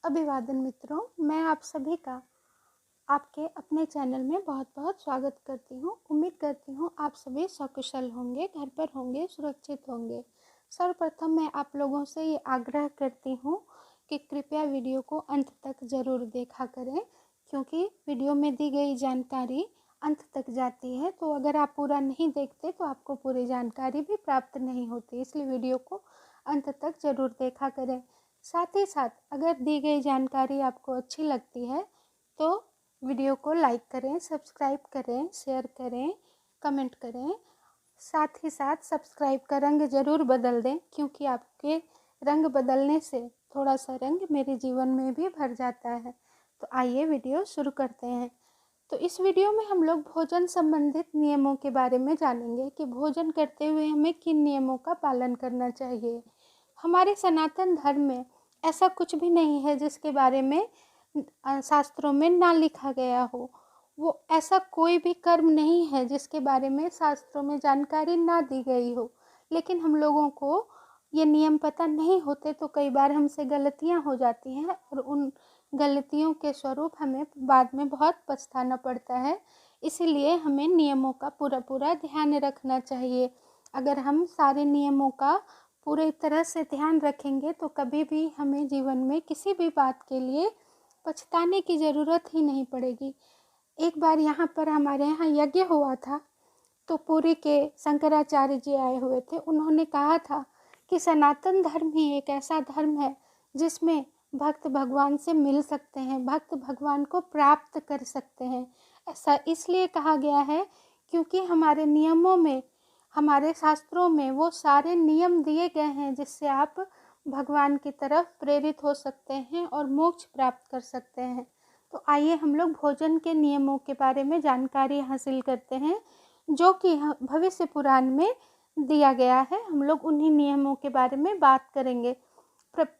अभिवादन मित्रों, मैं आप सभी का आपके अपने चैनल में बहुत बहुत स्वागत करती हूँ। उम्मीद करती हूँ आप सभी सकुशल होंगे, घर पर होंगे, सुरक्षित होंगे। सर्वप्रथम मैं आप लोगों से ये आग्रह करती हूँ कि कृपया वीडियो को अंत तक ज़रूर देखा करें, क्योंकि वीडियो में दी गई जानकारी अंत तक जाती है। तो अगर आप पूरा नहीं देखते तो आपको पूरी जानकारी भी प्राप्त नहीं होती, इसलिए वीडियो को अंत तक ज़रूर देखा करें। साथ ही साथ अगर दी गई जानकारी आपको अच्छी लगती है तो वीडियो को लाइक करें, सब्सक्राइब करें, शेयर करें, कमेंट करें। साथ ही साथ सब्सक्राइब का रंग ज़रूर बदल दें, क्योंकि आपके रंग बदलने से थोड़ा सा रंग मेरे जीवन में भी भर जाता है। तो आइए वीडियो शुरू करते हैं। तो इस वीडियो में हम लोग भोजन संबंधित नियमों के बारे में जानेंगे कि भोजन करते हुए हमें किन नियमों का पालन करना चाहिए। हमारे सनातन धर्म में ऐसा कुछ भी नहीं है जिसके बारे में शास्त्रों में ना लिखा गया हो। वो ऐसा कोई भी कर्म नहीं है जिसके बारे में शास्त्रों में जानकारी ना दी गई हो, लेकिन हम लोगों को ये नियम पता नहीं होते तो कई बार हमसे गलतियां हो जाती हैं और उन गलतियों के स्वरूप हमें बाद में बहुत पछताना पड़ता है। इसीलिए हमें नियमों का पूरा ध्यान रखना चाहिए। अगर हम सारे नियमों का पूरी तरह से ध्यान रखेंगे तो कभी भी हमें जीवन में किसी भी बात के लिए पछताने की ज़रूरत ही नहीं पड़ेगी। एक बार यहाँ पर हमारे यहाँ यज्ञ हुआ था, तो पुरी के शंकराचार्य जी आए हुए थे। उन्होंने कहा था कि सनातन धर्म ही एक ऐसा धर्म है जिसमें भक्त भगवान से मिल सकते हैं, भक्त भगवान को प्राप्त कर सकते हैं। ऐसा इसलिए कहा गया है क्योंकि हमारे नियमों में, हमारे शास्त्रों में वो सारे नियम दिए गए हैं जिससे आप भगवान की तरफ प्रेरित हो सकते हैं और मोक्ष प्राप्त कर सकते हैं। तो आइए हम लोग भोजन के नियमों के बारे में जानकारी हासिल करते हैं, जो कि भविष्य पुराण में दिया गया है। हम लोग उन्हीं नियमों के बारे में बात करेंगे।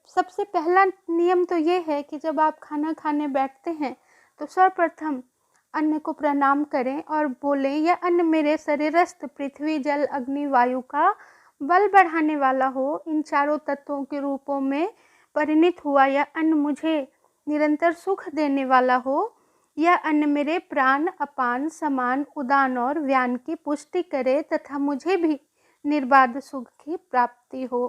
सबसे पहला नियम तो ये है कि जब आप खाना खाने बैठते हैं तो सर्वप्रथम अन्न को प्रणाम करें और बोलें, यह अन्न मेरे शरीरस्थ पृथ्वी, जल, अग्नि, वायु का बल बढ़ाने वाला हो। इन चारों तत्वों के रूपों में परिणित हुआ यह अन्न मुझे निरंतर सुख देने वाला हो। यह अन्न मेरे प्राण, अपान, समान, उदान और व्यान की पुष्टि करे तथा मुझे भी निर्बाध सुख की प्राप्ति हो।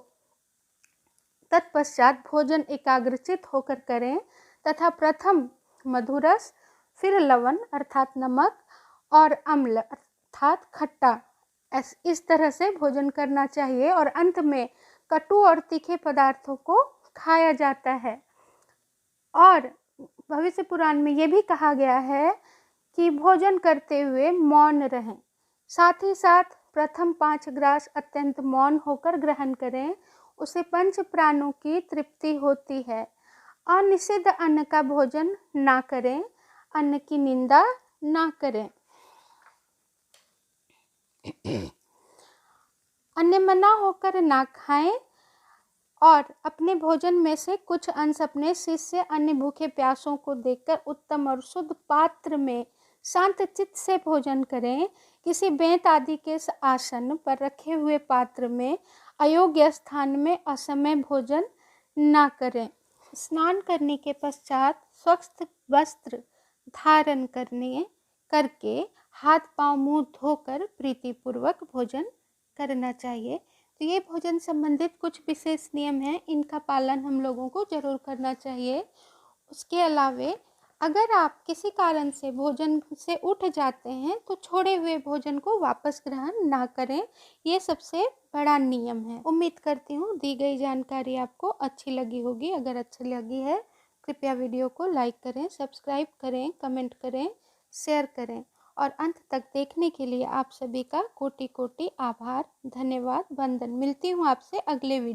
तत्पश्चात भोजन एकाग्रचित होकर करें तथा प्रथम मधुरस, फिर लवण अर्थात नमक और अम्ल अर्थात खट्टा, इस तरह से भोजन करना चाहिए। और अंत में कटु और तीखे पदार्थों को खाया जाता है। और भविष्य पुराण में ये भी कहा गया है कि भोजन करते हुए मौन रहें। साथ ही साथ प्रथम 5 ग्रास अत्यंत मौन होकर ग्रहण करें, उसे पंच प्राणों की तृप्ति होती है। अनिषिद्ध अन्न का भोजन ना करें, अन्न की निंदा ना करें। अन्न मना होकर ना खाएं और अपने भोजन में से कुछ अंश अपने शिष्य अन्य भूखे प्यासों को देकर उत्तम और शुद्ध पात्र में शांत चित्त से भोजन करें। किसी बेंत आदि के आसन पर रखे हुए पात्र में अयोग्य स्थान में असमय भोजन ना करें। स्नान करने के पश्चात स्वच्छ वस्त्र धारण करके हाथ पांव मुंह धोकर प्रीतिपूर्वक भोजन करना चाहिए। तो ये भोजन संबंधित कुछ विशेष नियम हैं, इनका पालन हम लोगों को जरूर करना चाहिए। उसके अलावे अगर आप किसी कारण से भोजन से उठ जाते हैं तो छोड़े हुए भोजन को वापस ग्रहण ना करें। ये सबसे बड़ा नियम है। उम्मीद करती हूँ दी गई जानकारी आपको अच्छी लगी होगी। अगर अच्छी लगी है कृपया वीडियो को लाइक करें, सब्सक्राइब करें, कमेंट करें, शेयर करें और अंत तक देखने के लिए आप सभी का कोटि कोटि आभार, धन्यवाद, वंदन। मिलती हूँ आपसे अगले वीडियो।